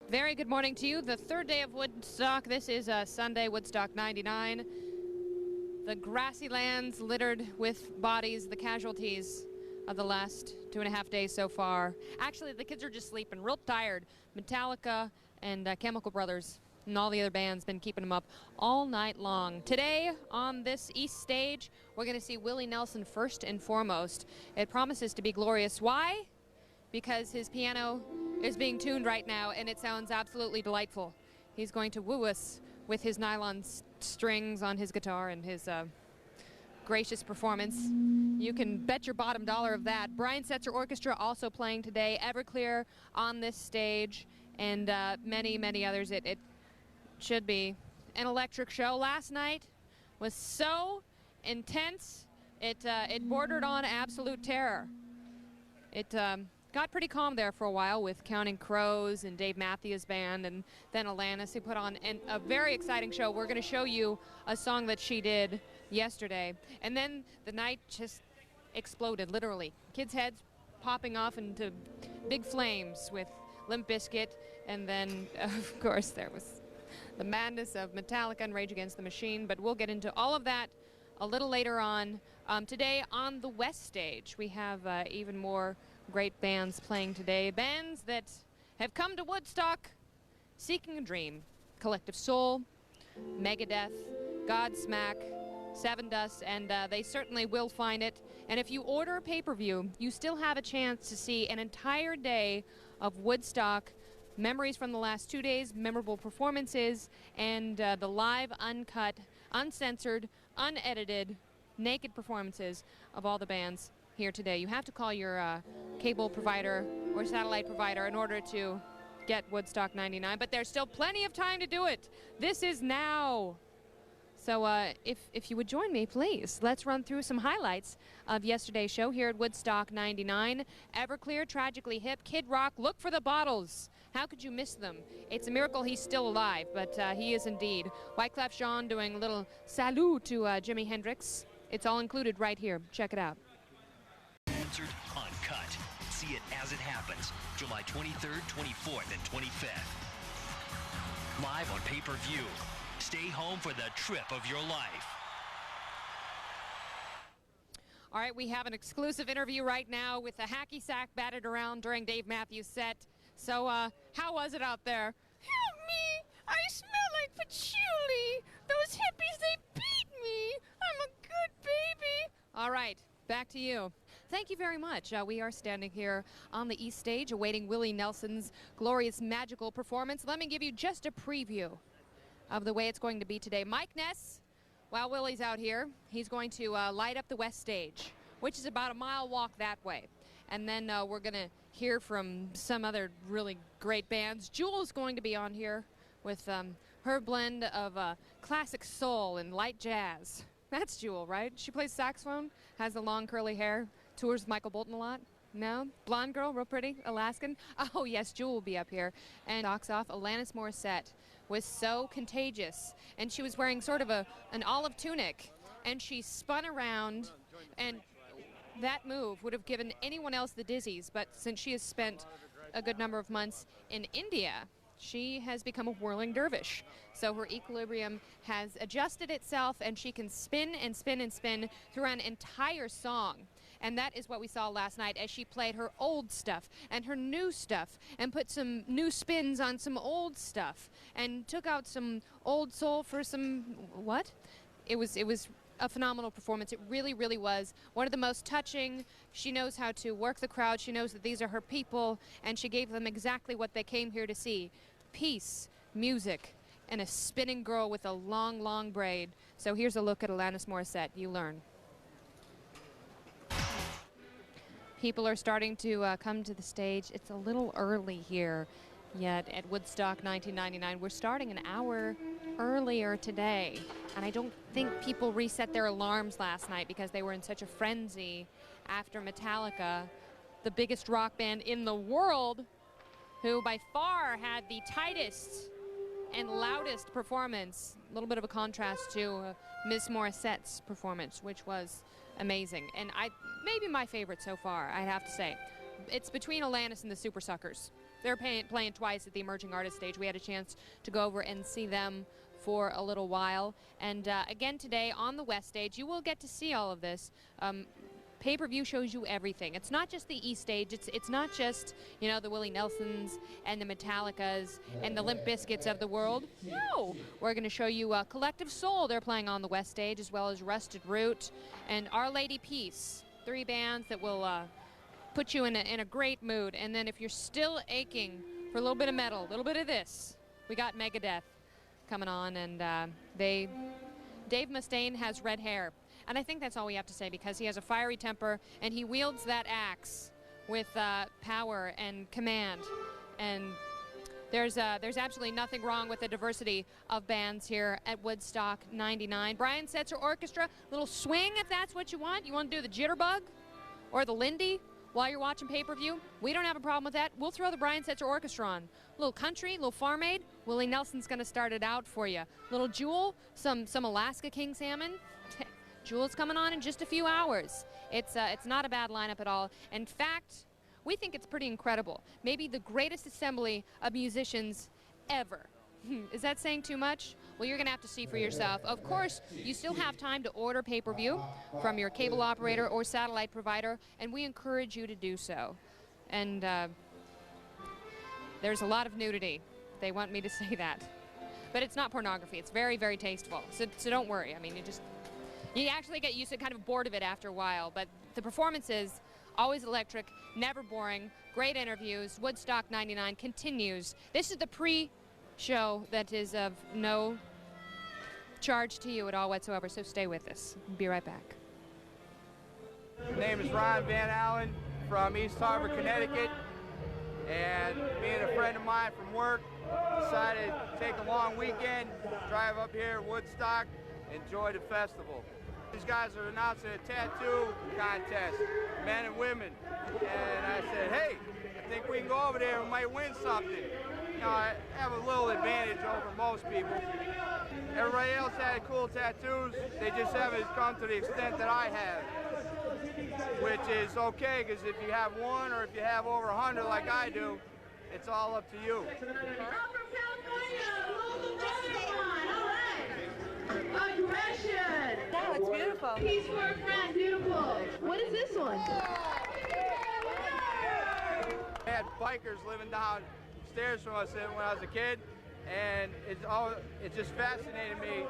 Very good morning to you. The third day of Woodstock. This is Sunday, Woodstock 99. The grassy lands littered with bodies, the casualties of the last 2.5 days so far. Actually, the kids are just sleeping, real tired. Metallica and Chemical Brothers and all the other bands been keeping them up all night long. Today, on this east stage, we're going to see Willie Nelson first and foremost. It promises to be glorious. Why? Because his piano is being tuned right now, and it sounds absolutely delightful. He's going to woo us with his nylon strings on his guitar and his gracious performance. You can bet your bottom dollar of that. Brian Setzer Orchestra also playing today. Everclear on this stage, and many, many others. It should be an electric show. Last night was so intense, it bordered on absolute terror. It got pretty calm there for a while with Counting Crows and Dave Matthews Band, and then Alanis, who put on a very exciting show. We're going to show you a song that she did yesterday. And then the night just exploded, literally. Kids' heads popping off into big flames with Limp Bizkit, and then, of course, there was the madness of Metallica and Rage Against the Machine, but we'll get into all of that a little later on. Today on the West Stage, we have even more great bands playing today. Bands that have come to Woodstock seeking a dream. Collective Soul, Megadeth, Godsmack, Seven Dust, and they certainly will find it. And if you order a pay-per-view, you still have a chance to see an entire day of Woodstock memories from the last 2 days, memorable performances, and the live, uncut, uncensored, unedited, naked performances of all the bands here today. You have to call your cable provider or satellite provider in order to get Woodstock 99, but there's still plenty of time to do it. This is now. So if you would join me, please, let's run through some highlights of yesterday's show here at Woodstock 99. Everclear, Tragically Hip, Kid Rock, Look for the Bottles. How could you miss them? It's a miracle he's still alive, but he is indeed. Wyclef Jean doing a little salut to Jimi Hendrix. It's all included right here. Check it out. Uncut. See it as it happens. July 23rd, 24th, and 25th. Live on pay-per-view. Stay home for the trip of your life. All right, we have an exclusive interview right now with the hacky sack batted around during Dave Matthews' set. So, how was it out there? Help me! I smell like patchouli! Those hippies, they beat me! I'm a good baby! All right, back to you. Thank you very much. We are standing here on the East Stage awaiting Willie Nelson's glorious, magical performance. Let me give you just a preview of the way it's going to be today. Mike Ness, while Willie's out here, he's going to light up the West Stage, which is about a mile walk that way. And then we're going to hear from some other really great bands. Jewel's going to be on here with her blend of classic soul and light jazz. That's Jewel, right? She plays saxophone, has the long curly hair, tours with Michael Bolton a lot. No? Blonde girl, real pretty, Alaskan. Oh, yes, Jewel will be up here. And knocks off Alanis Morissette. Was so contagious. And she was wearing sort of an olive tunic. And she spun around, and that move would have given anyone else the dizzies. But since she has spent a good number of months in India, she has become a whirling dervish. So her equilibrium has adjusted itself, and she can spin and spin and spin through an entire song. And that is what we saw last night as she played her old stuff and her new stuff and put some new spins on some old stuff and took out some old soul for some, what? It was a phenomenal performance. It really, really was. One of the most touching. She knows how to work the crowd. She knows that these are her people, and she gave them exactly what they came here to see. Peace, music, and a spinning girl with a long, long braid. So here's a look at Alanis Morissette. You learn. People are starting to come to the stage. It's a little early here yet at Woodstock 1999. We're starting an hour earlier today, and I don't think people reset their alarms last night because they were in such a frenzy after Metallica, the biggest rock band in the world, who by far had the tightest and loudest performance. A little bit of a contrast to Ms. Morissette's performance, which was amazing, and maybe my favorite so far, I'd have to say. It's between Alanis and the Super Suckers. They're playing twice at the Emerging Artist stage. We had a chance to go over and see them for a little while. And again today on the West stage, you will get to see all of this. Pay-per-view shows you everything. It's not just the East stage. It's not just, you know, the Willie Nelsons and the Metallicas and the Limp Bizkits of the world. No, we're going to show you Collective Soul. They're playing on the West stage, as well as Rusted Root and Our Lady Peace. 3 bands that will put you in a great mood. And then if you're still aching for a little bit of metal, a little bit of this, we got Megadeth coming on, and Dave Mustaine has red hair. And I think that's all we have to say, because he has a fiery temper and he wields that axe with power and command. And there's absolutely nothing wrong with the diversity of bands here at Woodstock 99. Brian Setzer Orchestra, little swing if that's what you want. You want to do the jitterbug or the Lindy while you're watching pay-per-view? We don't have a problem with that. We'll throw the Brian Setzer Orchestra on. A little country, a little Farm Aid. Willie Nelson's going to start it out for you. Little Jewel, some Alaska King salmon. Jewel's coming on in just a few hours. It's not a bad lineup at all. In fact, we think it's pretty incredible. Maybe the greatest assembly of musicians ever. Is that saying too much? Well, you're going to have to see for yourself. Of course, you still have time to order pay-per-view from your cable operator or satellite provider, and we encourage you to do so. And there's a lot of nudity. They want me to say that. But it's not pornography. It's very, very tasteful. So don't worry. I mean, you actually get used to kind of bored of it after a while. But the performances, always electric, never boring, great interviews. Woodstock 99 continues. This is the pre-show that is of no charge to you at all whatsoever, so stay with us. Be right back. My name is Ryan Van Allen from East Harbor, Connecticut, and me and a friend of mine from work decided to take a long weekend, drive up here at Woodstock, enjoy the festival. These guys are announcing a tattoo contest, men and women, and I said, hey, I think we can go over there and we might win something. You know, I have a little advantage over most people. Everybody else had cool tattoos, they just haven't come to the extent that I have. Which is okay, because if you have one or if you have over 100 like I do, it's all up to you. Aggression! Wow, it's beautiful. Peace for a friend, beautiful. What is this one? I had bikers living downstairs from us when I was a kid, and it just fascinated me,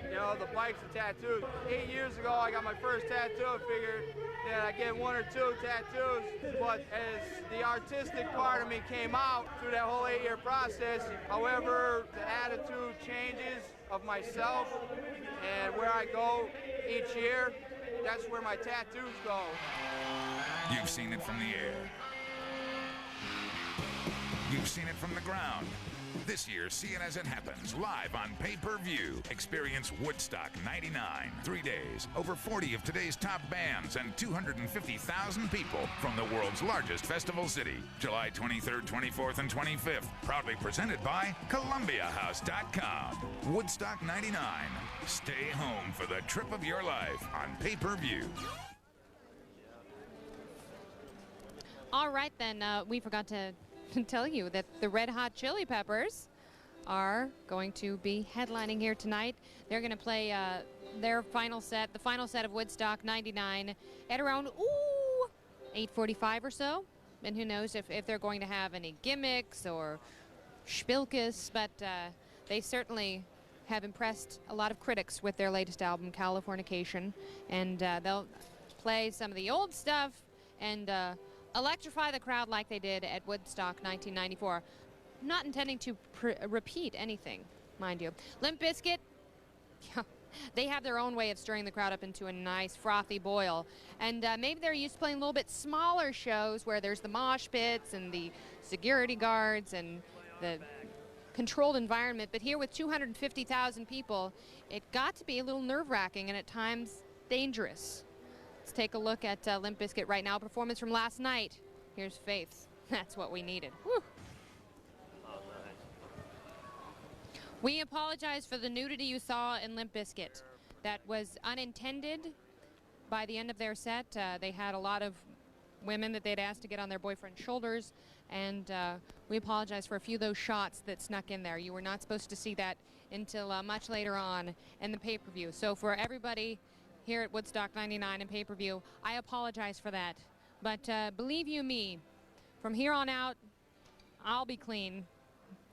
you know, the bikes and tattoos. 8 years ago, I got my first tattoo. I figured that I'd get 1 or 2 tattoos, but as the artistic part of me came out through that whole 8-year process, however, the attitude changes of myself and where I go each year, that's where my tattoos go. You've seen it from the air. You've seen it from the ground. This year, see it as it happens, live on pay-per-view. Experience Woodstock 99. 3 days, over 40 of today's top bands, and 250,000 people from the world's largest festival city. July 23rd, 24th, and 25th. Proudly presented by ColumbiaHouse.com. Woodstock 99. Stay home for the trip of your life on pay-per-view. All right, then, we forgot to tell you that the Red Hot Chili Peppers are going to be headlining here tonight. They're going to play their final set, the final set of Woodstock 99, at around 8:45 or so. And who knows if they're going to have any gimmicks or spilkes, but they certainly have impressed a lot of critics with their latest album, Californication. And they'll play some of the old stuff and electrify the crowd like they did at Woodstock 1994. Not intending to repeat anything, mind you. Limp Bizkit, they have their own way of stirring the crowd up into a nice frothy boil. And maybe they're used to playing a little bit smaller shows where there's the mosh pits and the security guards and the controlled environment. But here with 250,000 people, it got to be a little nerve-wracking and at times dangerous. Let's take a look at Limp Bizkit right now. Performance from last night. Here's Faith. That's what we needed. Woo. We apologize for the nudity you saw in Limp Bizkit. That was unintended. By the end of their set, they had a lot of women that they'd asked to get on their boyfriend's shoulders. and we apologize for a few of those shots that snuck in there. You were not supposed to see that until much later on in the pay-per-view. So for everybody here at Woodstock 99 and pay-per-view, I apologize for that. But believe you me, from here on out, I'll be clean.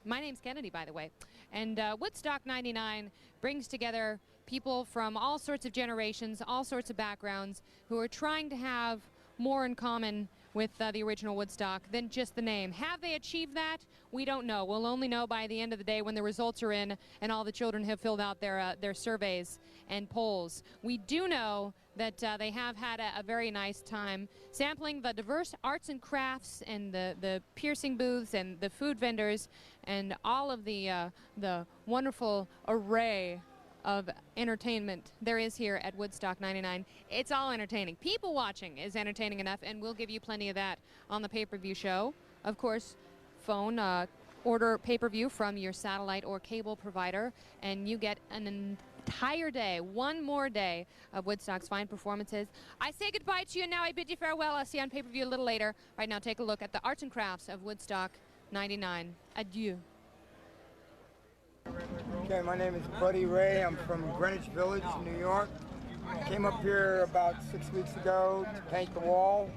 My name's Kennedy, by the way. And Woodstock 99 brings together people from all sorts of generations, all sorts of backgrounds, who are trying to have more in common with the original Woodstock than just the name. Have they achieved that? We don't know. We'll only know by the end of the day when the results are in and all the children have filled out their surveys and polls. We do know that they have had a very nice time sampling the diverse arts and crafts and the piercing booths and the food vendors and all of the wonderful array of entertainment there is here at Woodstock 99. It's all entertaining. People watching is entertaining enough, and we'll give you plenty of that on the pay-per-view show. Of course, phone, order pay-per-view from your satellite or cable provider, and you get an entire day, one more day of Woodstock's fine performances. I say goodbye to you now. I bid you farewell. I'll see you on pay-per-view a little later. Right now, take a look at the arts and crafts of Woodstock 99. Adieu. Okay, my name is Buddy Ray. I'm from Greenwich Village, New York. Came up here about 6 weeks ago to paint the wall.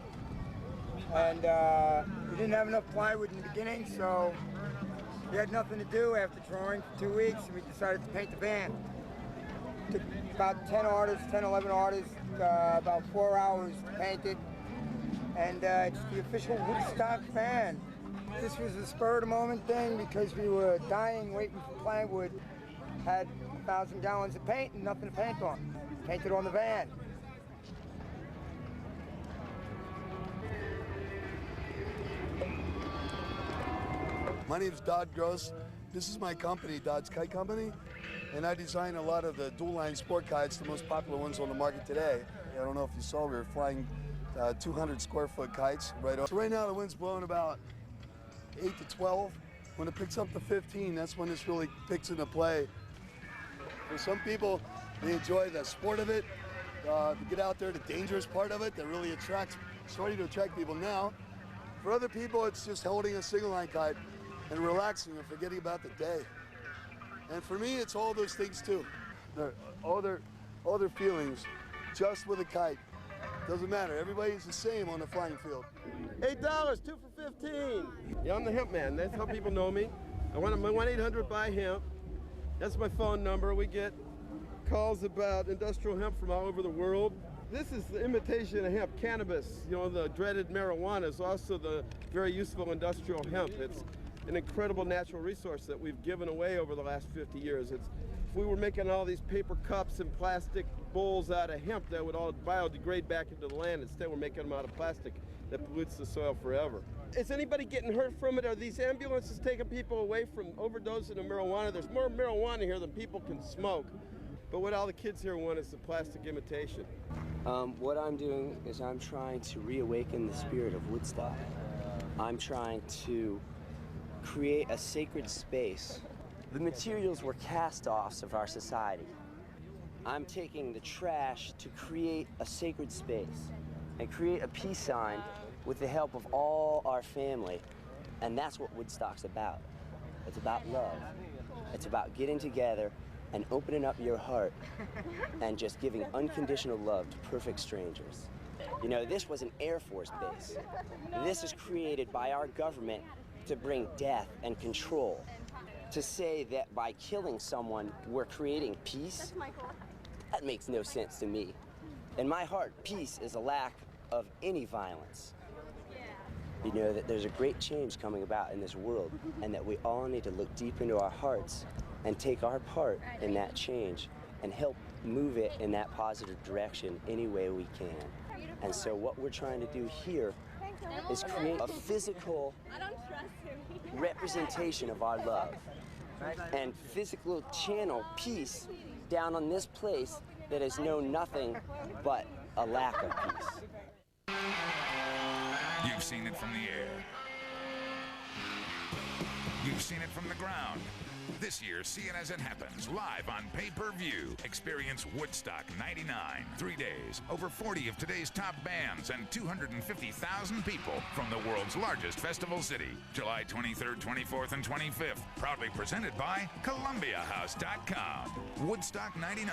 And we didn't have enough plywood in the beginning, so we had nothing to do after drawing for 2 weeks, and we decided to paint the van. Took about 10 artists, 10, 11 artists, about 4 hours to paint it. And it's the official Woodstock van. This was a spur of the moment thing because we were dying waiting for plywood. Had 1,000 gallons of paint and nothing to paint on. Painted on the van. My name is Dodd Gross. This is my company, Dodd's Kite Company, and I design a lot of the dual-line sport kites, the most popular ones on the market today. I don't know if you saw, we were flying 200 square foot kites right over. So right now the wind's blowing about 8 to 12. When it picks up to 15, that's when this really kicks into play. For some people, they enjoy the sport of it, to get out there, the dangerous part of it that really starting to attract people now. For other people, it's just holding a single line kite and relaxing and forgetting about the day. And for me, it's all those things too. All their feelings, just with a kite. Doesn't matter, everybody's the same on the flying field. $8, 2 for 15. Yeah, I'm the hemp man, that's how people know me. I want my 1-800-BUY-HEMP. That's my phone number. We get calls about industrial hemp from all over the world. This is the imitation of hemp. Cannabis, you know, the dreaded marijuana is also the very useful industrial hemp. It's an incredible natural resource that we've given away over the last 50 years. If we were making all these paper cups and plastic bowls out of hemp, that would all biodegrade back into the land. Instead, we're making them out of plastic that pollutes the soil forever. Is anybody getting hurt from it? Are these ambulances taking people away from overdosing of marijuana? There's more marijuana here than people can smoke. But what all the kids here want is the plastic imitation. What I'm doing is I'm trying to reawaken the spirit of Woodstock. I'm trying to create a sacred space. The materials were cast-offs of our society. I'm taking the trash to create a sacred space and create a peace sign with the help of all our family. And that's what Woodstock's about. It's about love. It's about getting together and opening up your heart and just giving unconditional love to perfect strangers. You know, this was an Air Force base. This is created by our government to bring death and control. To say that by killing someone, we're creating peace, that makes no sense to me. In my heart, peace is a lack of any violence. You know, that there's a great change coming about in this world, and that we all need to look deep into our hearts and take our part in that change and help move it in that positive direction any way we can. And so what we're trying to do here is create a physical representation of our love and physical channel peace down on this place that has known nothing but a lack of peace. You've seen it from the air. You've seen it from the ground. This year, see it as it happens, live on pay-per-view. Experience Woodstock 99. 3 days, over 40 of today's top bands, and 250,000 people from the world's largest festival city. July 23rd, 24th, and 25th. Proudly presented by ColumbiaHouse.com. Woodstock 99.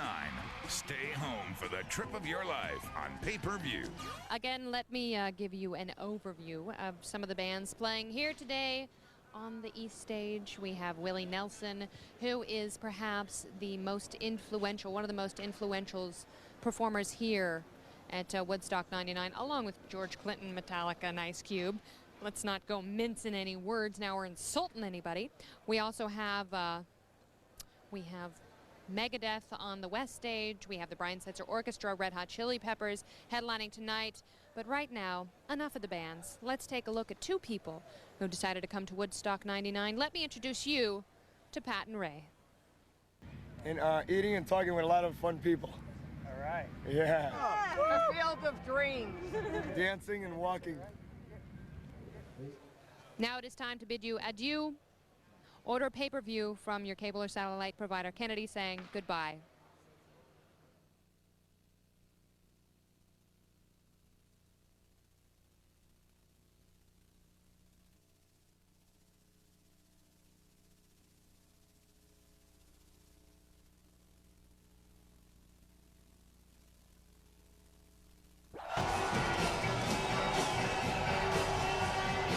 Stay home for the trip of your life on pay-per-view. Again, let me give you an overview of some of the bands playing here today. On the East Stage, we have Willie Nelson, who is perhaps the most influential, one of the most influential performers here at Woodstock 99, along with George Clinton, Metallica, and Ice Cube. Let's not go mincing any words now or insulting anybody. We also have Megadeth on the West Stage. We have the Brian Setzer Orchestra, Red Hot Chili Peppers headlining tonight. But right now, enough of the bands. Let's take a look at two people who decided to come to Woodstock 99. Let me introduce you to Pat and Ray. And eating and talking with a lot of fun people. All right. Yeah. The field of dreams. Dancing and walking. Now it is time to bid you adieu. Order pay-per-view from your cable or satellite provider. Kennedy saying goodbye.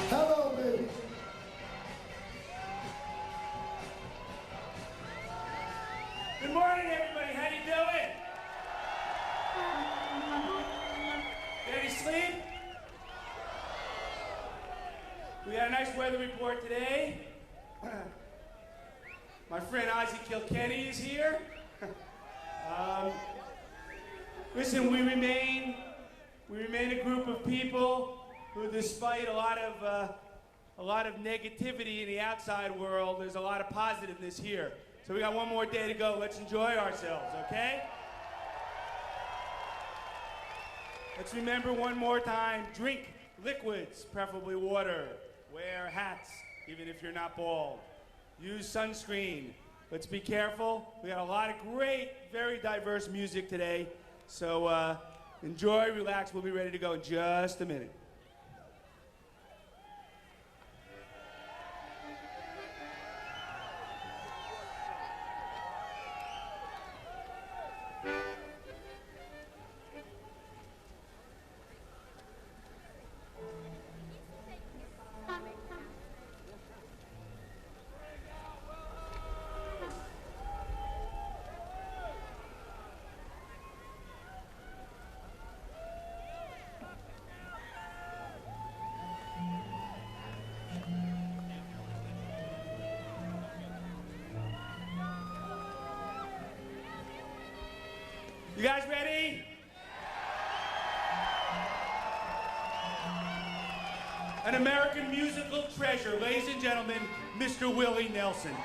Hello, baby. Good morning, everybody. How you doing? Ready to sleep? We got a nice weather report today. My friend Ozzie Kilkenny is here. Listen, we remain a group of people who, despite a lot of negativity in the outside world, there's a lot of positiveness here. So we got one more day to go. Let's enjoy ourselves, okay? Let's remember one more time, drink liquids, preferably water. Wear hats, even if you're not bald. Use sunscreen. Let's be careful. We got a lot of great, very diverse music today. So enjoy, relax. We'll be ready to go in just a minute. You guys ready? An American musical treasure, ladies and gentlemen, Mr. Willie Nelson.